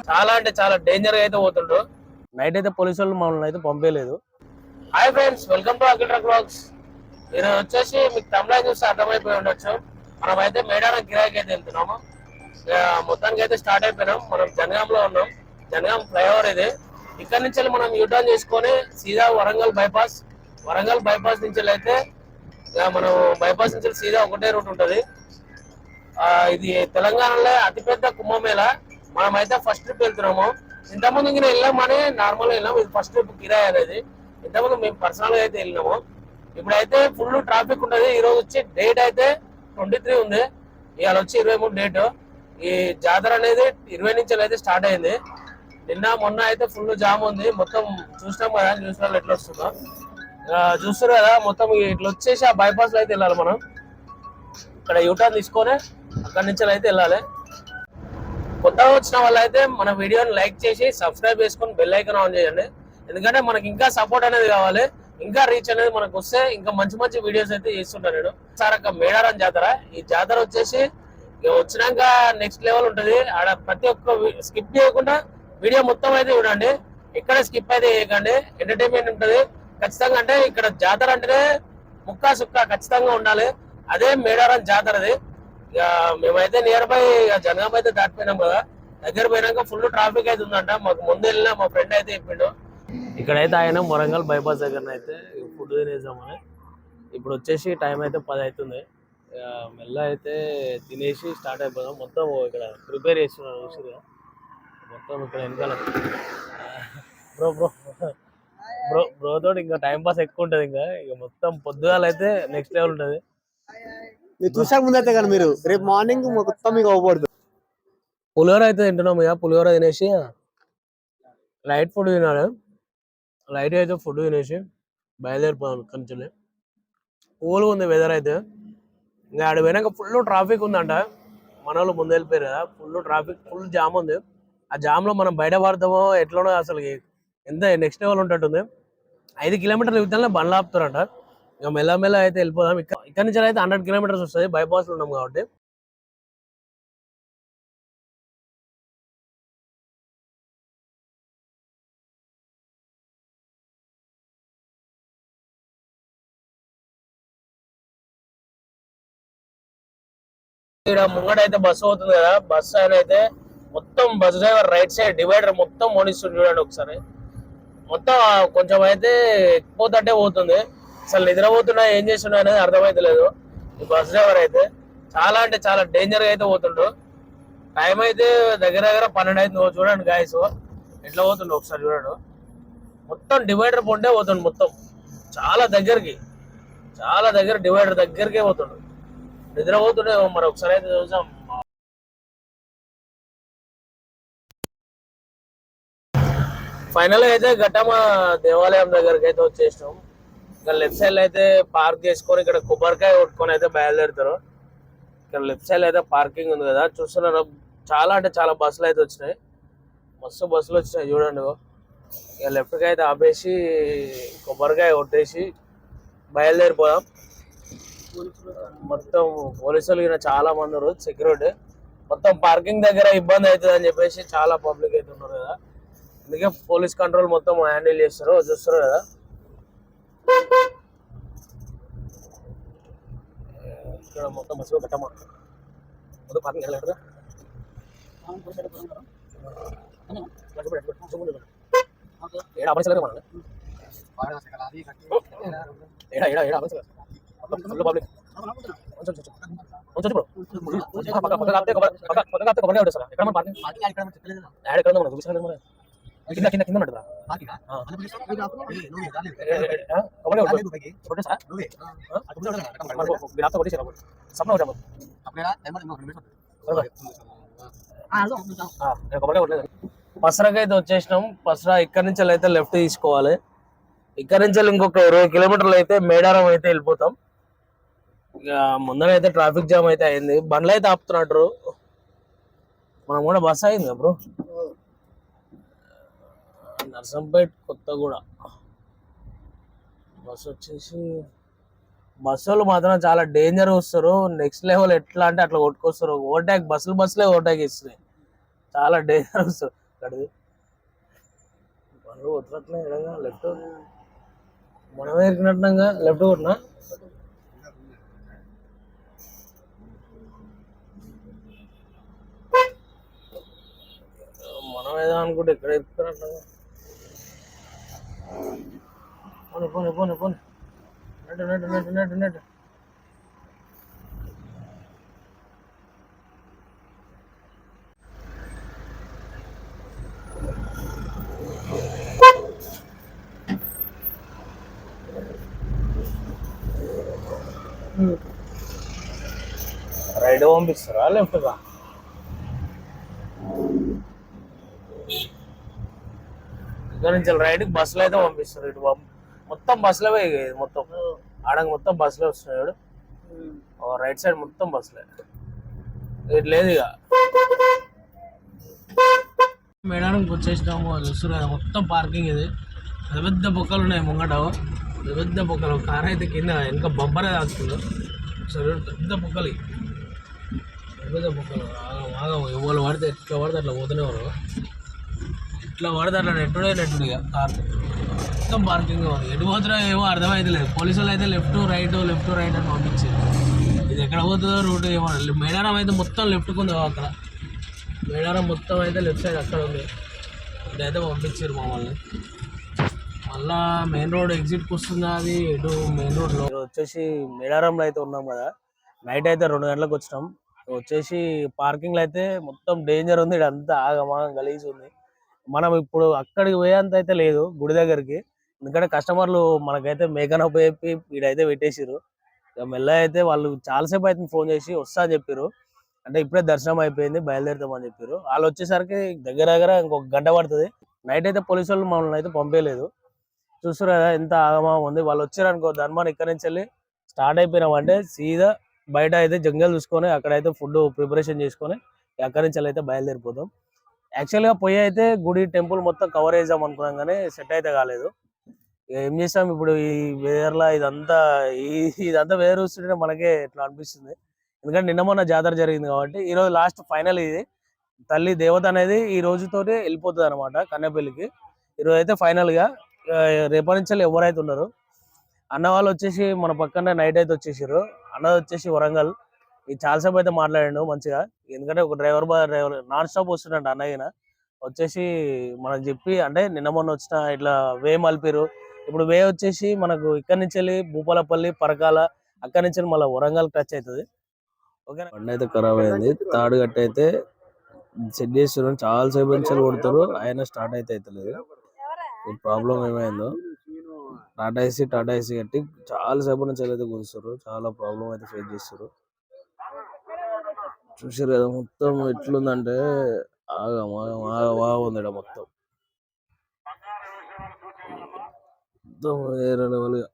చాలా అంటే చాలా డేంజర్ గా అయితే పోతుండ్రు. నైట్ అయితే పోలీసు వాళ్ళు మమ్మల్ని అయితే పంపేయలేదు. Hi friends, welcome to Akhil truck vlogs. ఈరోజు వచ్చేసి మీకు తమిళ చూస్తే అర్థమైపోయి ఉండొచ్చు, మనం అయితే మేడారం కిరాయికి అయితే వెళ్తున్నాము. మొత్తానికి అయితే స్టార్ట్ అయిపోయినాం. మనం జనగాంలో ఉన్నాం. జనగాం ఫ్లైఓవర్ ఇది. ఇక్కడ నుంచి మనం యూటర్న్ చేసుకొని సీదా వరంగల్ బైపాస్ నుంచి అయితే మనం బైపాస్ నుంచి సీదా ఒకటే రూట్ ఉంటుంది. ఇది తెలంగాణలో అతిపెద్ద కుంభమేళ. మనమైతే ఫస్ట్ ట్రిప్ వెళ్తున్నాము. ఇంతకుముందు ఇంకా వెళ్ళామని నార్మల్ వెళ్ళాము. ఇది ఫస్ట్ ట్రిప్ కిరాయి అనేది. ఇంతకుముందు మేము పర్సనల్ గా అయితే వెళ్ళినాము. ఇప్పుడైతే ఫుల్ ట్రాఫిక్ ఉంటుంది. ఈ రోజు వచ్చి డేట్ అయితే 23 ఉంది. ఇవాళ వచ్చి 23 డేట్. ఈ జాతర అనేది 20 నుంచి అయితే స్టార్ట్ అయింది. నిన్న మొన్న అయితే ఫుల్ జామ్ ఉంది. మొత్తం చూసినాం కదా న్యూస్ లో ఎట్లా వస్తుందో. చూస్తారు కదా, మొత్తం ఇట్లా వచ్చేసి ఆ బైపాస్ లో అయితే వెళ్ళాలి. మనం ఇక్కడ యూటర్న్ తీసుకొని అక్కడి నుంచి అయితే వెళ్ళాలి. కొత్తగా వచ్చిన వాళ్ళు అయితే మన వీడియోని లైక్ చేసి సబ్స్క్రైబ్ చేసుకొని బెల్ ఐకాన్ ఆన్ చేయండి. ఎందుకంటే మనకి ఇంకా సపోర్ట్ అనేది కావాలి, ఇంకా రీచ్ అనేది మనకు వస్తే ఇంకా మంచి మంచి వీడియోస్ అయితే చేస్తుంటాను నేను. సార్ మేడారం జాతర. ఈ జాతర వచ్చేసి వచ్చినాక నెక్స్ట్ లెవెల్ ఉంటుంది. ఆడ ప్రతి ఒక్క స్కిప్ చేయకుండా వీడియో మొత్తం అయితే చూడండి. ఎక్కడ స్కిప్ అయితే చేయకండి. ఎంటర్టైన్మెంట్ ఉంటుంది ఖచ్చితంగా. అంటే ఇక్కడ జాతర అంటేనే ముక్కా సుక్క ఖచ్చితంగా ఉండాలి. అదే మేడారం జాతరది. ఇక మేమైతే నియర్ బై జనగాం అయితే దాటిపోయినాం కదా. దగ్గర పోయినాక ఫుల్ ట్రాఫిక్ అయితే ఉందంట. మాకు ముందు వెళ్ళిన మా ఫ్రెండ్ అయితే చెప్పిండు. ఇక్కడైతే ఆయన వరంగల్ బైపాస్ దగ్గర అయితే ఫుడ్ తినేసామని. ఇప్పుడు వచ్చేసి టైం అయితే 10 అవుతుంది. మెల్ల అయితే తినేసి స్టార్ట్ అయిపోదాం. మొత్తం ఇక్కడ ప్రిపేర్ చేస్తున్నారు చూసిగా. మొత్తం ఇక్కడ వెనకాల బ్రో తోటి ఇంకా టైం పాస్ ఎక్కువ ఉంటుంది. ఇక మొత్తం పొద్దుగాల అయితే నెక్స్ట్ లెవెల్ ఉంటుంది. మీరు చూసాక ముందు అయితే కానీ మీరు రేపు మార్నింగ్ మొత్తం మీకు అవ్వకూడదు. పులిహోర అయితే తింటున్నాం. ఇక పులిహోర తినేసి లైట్ ఫుడ్ తినాలి. లైట్ అయితే ఫుడ్ తినేసి బయలుదేరిపోదాం. ఇక్కడి నుంచి కూల్గా ఉంది వెదర్ అయితే. ఇంకా ఆడ పోయినాక ఫుల్ ట్రాఫిక్ ఉందంట. మన వాళ్ళు ముందు వెళ్ళిపోయారు కదా. ఫుల్ ట్రాఫిక్, ఫుల్ జామ్ ఉంది. ఆ జామ్ లో మనం బయట పడతామో ఎట్లనో అసలు ఎంత నెక్స్ట్ లెవెల్ ఉంటుంటుంది. 5 కిలోమీటర్ల యుద్ధంలో బండ్లు ఆపుతారంట. ఇక మెల్లమెల్ల అయితే వెళ్ళిపోదాం. ఇక్కడ నుంచి అయితే 100 కిలోమీటర్స్ వస్తుంది. బైపాస్ లో ఉన్నాం కాబట్టి. ఇక్కడ ముంగట అయితే బస్సు అవుతుంది కదా. బస్సు ఆయన అయితే మొత్తం bus driver right side divider మొత్తం మోనిస్తుంది చూడండి ఒకసారి. మొత్తం కొంచెం అయితే పోతుంటే పోతుంది. అసలు నిద్రపోతున్నా ఏం చేస్తున్నా అనేది అర్థమైతలేదు. ఈ బస్ డ్రైవర్ అయితే చాలా అంటే చాలా డేంజర్ గా అయితే పోతుండ్రు. టైం అయితే దగ్గర 12 అవుతుంది. చూడండి గాయస్ ఎట్లా పోతుండ్రు ఒకసారి చూడండి. మొత్తం డివైడర్ పొంటే పోతుండు. మొత్తం చాలా దగ్గర డివైడర్ దగ్గరికే పోతుండు. నిద్రపోతుండే మరి ఒకసారి అయితే చూసాం. ఫైనల్ అయితే ఘట్టమ దేవాలయం దగ్గరికి అయితే వచ్చేసినాం. ఇక్కడ లెఫ్ట్ సైడ్ అయితే పార్క్ చేసుకొని ఇక్కడ కొబ్బరికాయ కొట్టుకొని అయితే బయలుదేరుతారు. ఇక్కడ లెఫ్ట్ సైడ్ అయితే పార్కింగ్ ఉంది కదా, చూస్తున్నారు. చాలా అంటే చాలా బస్సులు అయితే వచ్చినాయి. మస్తు బస్సులు వచ్చినాయి చూడండి. ఇక లెఫ్ట్కి అయితే ఆపేసి కొబ్బరికాయ కొట్టేసి బయలుదేరిపోదాం. మొత్తం పోలీసులు చాలా మంది ఉన్నారు. సెక్యూరిటీ మొత్తం పార్కింగ్ దగ్గర ఇబ్బంది అవుతుంది అని చెప్పేసి చాలా పబ్లిక్ అయితే ఉన్నారు కదా. అందుకే పోలీస్ కంట్రోల్ మొత్తం హ్యాండిల్ చేస్తారు. చూస్తారు కదా. ఇక్కడ మొత్తం బస్సు కట్టమా మొత్తం పార్కింగ్ వెళ్ళారు. పబ్లిక్ కింద కింద కింద ఉంటుంది. పసరాకి అయితే వచ్చేసినాం. పసరా ఇక్కడ నుంచి అయితే లెఫ్ట్ తీసుకోవాలి. ఇక్కడ నుంచి ఇంకొక 20 కిలోమీటర్లు అయితే మేడారం అయితే వెళ్ళిపోతాం. ఇక ముందరైతే ట్రాఫిక్ జామ్ అయితే అయింది. బండ్లు అయితే ఆపుతున్నట్టు. మనం కూడా బస్ అయింది బ్రో. నర్సంపేట్ కొత్తగూడ బస్ వచ్చేసి. బస్సులు మాత్రం చాలా డేంజర్ వస్తారు. నెక్స్ట్ లెవెల్ ఎట్లా అంటే అట్లా కొట్టుకొస్తారు. ఓవర్టేక్ బస్సులే ఓవర్టేక్ ఇస్తున్నాయి. చాలా డేంజర్ వస్తారు. ఎక్కడిది బండ్లు కొట్టినట్లే ఎడంగా లెఫ్ట్ మనమే ఎక్కినట్టుగా లెఫ్ట్ కొట్టినా మనం ఏదో అనుకుంటే ఎక్కడ ఎక్కుతున్నట్టుగా పోనీ పోనీ పోనీ పోనీ net net net net net right పంపిస్తారా లెఫ్ట్గా ఇక్కడ నుంచి రైట్కి బస్సులో అయితే పంపిస్తారు ఇటు మొత్తం బస్సులో మొత్తం ఆడకి మొత్తం బస్సులో వస్తున్నాడు రైట్ సైడ్ మొత్తం బస్సులే ఇటు లేదు ఇక మేడానికి వచ్చేసినాము చూస్తారు కదా మొత్తం పార్కింగ్ ఇది పెద్ద పెద్ద బొక్కలు ఉన్నాయి ముంగట పెద్ద పెద్ద బొక్కలు కార్ అయితే కింద వెనక బంపరే తాకుతుంది సరే పెద్ద బొక్కలు పెద్ద బొక్కలు ఎవరు పడితే ఎట్లా పడితే అట్లా పోతూనే ఉన్నారు ఇట్లా పడితే అట్లా నెట్టుడే నెట్టుడు ఇక కార్ మొత్తం పార్కింగ్ ఎటు పోతున్నా ఏమో అర్థమైతలేదు పోలీసులు అయితే లెఫ్ట్ రైట్ అని పంపించారు ఇది ఎక్కడ పోతుందో రూట్ ఏమో మేడారం అయితే మొత్తం లెఫ్ట్కి ఉంది అక్కడ మేడారం మొత్తం అయితే లెఫ్ట్ సైడ్ అక్కడ ఉంది ఇదైతే పంపించారు మమ్మల్ని మళ్ళా మెయిన్ రోడ్ ఎగ్జిట్కి వస్తుంది అది ఇటు మెయిన్ రోడ్లో వచ్చేసి మేడారంలో అయితే ఉన్నాం కదా నైట్ అయితే 2 గంటలకు వచ్చినాం వచ్చేసి పార్కింగ్లో అయితే మొత్తం డేంజర్ ఉంది ఇక్కడ అంతా ఆగమాగం గలీజ్ ఉంది మనం ఇప్పుడు అక్కడికి పోయేంత అయితే లేదు గుడి దగ్గరికి ఎందుకంటే కస్టమర్లు మనకైతే మేకన పోయి వీడైతే పెట్టేసారు ఇక మెల్ల అయితే వాళ్ళు చాలాసేపు అయితే ఫోన్ చేసి వస్తా అని చెప్పారు అంటే ఇప్పుడే దర్శనం అయిపోయింది బయలుదేరుతామని చెప్పారు వాళ్ళు వచ్చేసరికి దగ్గర ఇంకొక గంట పడుతుంది నైట్ అయితే పోలీసు వాళ్ళు మమ్మల్ని అయితే పంపేయలేదు చూస్తారు కదా ఎంత ఆగమాగం ఉంది వాళ్ళు వచ్చారు అనుకో ధర్మాన్ని ఇక్కడ నుంచి వెళ్ళి స్టార్ట్ అయిపోయినాం అంటే సీదా బయట అయితే జంగల్ చూసుకొని అక్కడైతే ఫుడ్ ప్రిపరేషన్ చేసుకొని అక్కడి నుంచి అయితే బయలుదేరిపోతాం యాక్చువల్గా పోయి అయితే గుడి టెంపుల్ మొత్తం కవర్ చేద్దాం అనుకున్నాం కానీ సెట్ అయితే కాలేదు ఏం చేస్తాం ఇప్పుడు ఈ వేర్లా ఇదంతా వేరు చూస్తుంటే మనకే ఇట్లా అనిపిస్తుంది ఎందుకంటే నిన్న మొన్న జాతర జరిగింది కాబట్టి ఈ రోజు లాస్ట్ ఫైనల్ ఇది తల్లి దేవత అనేది ఈ రోజుతోటి వెళ్ళిపోతుంది అనమాట కన్నెపల్లికి ఈరోజు అయితే ఫైనల్ గా రేపటి నుంచి ఎవరైతే ఉన్నారు అన్న వాళ్ళు వచ్చేసి మన పక్కన నైట్ అయితే వచ్చేసారు అన్నది వచ్చేసి వరంగల్ ఈ చాలాసేపు అయితే మాట్లాడాడు మంచిగా ఎందుకంటే ఒక డ్రైవర్ నాన్ స్టాప్ వస్తుండ అన్నయ్యన వచ్చేసి మనకు చెప్పి అంటే నిన్న మొన్న వచ్చిన ఇట్లా వే మలిపారు ఇప్పుడు వే వచ్చేసి మనకు ఇక్కడ నుంచి వెళ్ళి భూపాలపల్లి పరకాల అక్కడి నుంచి మళ్ళీ వరంగల్ టచ్ అవుతుంది ఓకే బండి అయితే ఖరాబ్ అయింది తాడు గట్టి అయితే సెట్ చేస్తున్నారు చాలా సేపు నుంచి కొడతారు ఆయన స్టార్ట్ అయితే అవుతలేదు ఈ ప్రాబ్లం ఏమైందో టాటా ఏసీ కట్టి చాలా సేపు నుంచి అయితే కూర్చున్నారు చాలా ప్రాబ్లం అయితే ఫేస్ చేస్తారు చూసారు కదా మొత్తం ఎట్లుందంటే ఉంది మొత్తం మొత్తం వేరే లెవెల్ గా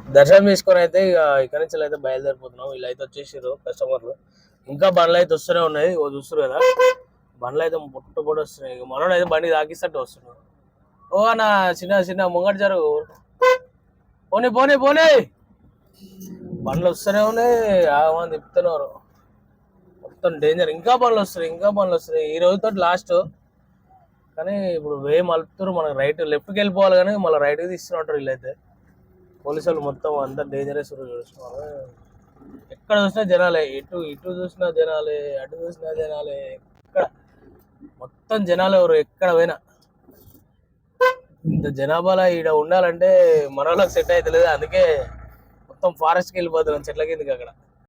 దర్శనం తీసుకొని అయితే ఇక ఇక్కడ నుంచి అయితే బయలుదేరిపోతున్నాం వీళ్ళైతే వచ్చేసారు కస్టమర్లు ఇంకా బండ్లు అయితే వస్తూనే ఉన్నాయి చూస్తారు కదా బండ్లు అయితే పొట్టు వస్తున్నాయి ఇక మనోడు అయితే బండి తాకిస్తట్టు వస్తున్నాడు ఓ అన్న చిన్న ముంగట జరుగు పోనీ బండ్లు వస్తూనే ఉన్నాయి ఆగమని తిప్పుతున్నారు మొత్తం డేంజర్ ఇంకా బండ్లు వస్తున్నాయి ఈ రోజుతో లాస్ట్ కానీ ఇప్పుడు వే మలుపుతారు మనకు లెఫ్ట్కి వెళ్ళిపోవాలి కానీ మళ్ళీ రైట్కి తీస్తున్నట్టు వీళ్ళైతే పోలీసులు మొత్తం అంతా డేంజరస్ చూస్తున్నారు ఎక్కడ చూసినా జనాలే ఇటు చూసినా జనాలే అటు చూసినా జనాలే ఎక్కడ మొత్తం జనాలు ఎవరు ఎక్కడ పోయినా ఇంత జనాభాలో ఈడ ఉండాలంటే మన వాళ్ళకి సెట్ అయితే లేదు అందుకే మొత్తం ఫారెస్ట్కి వెళ్ళిపోతున్నాం చెట్ల కిందకి అక్కడ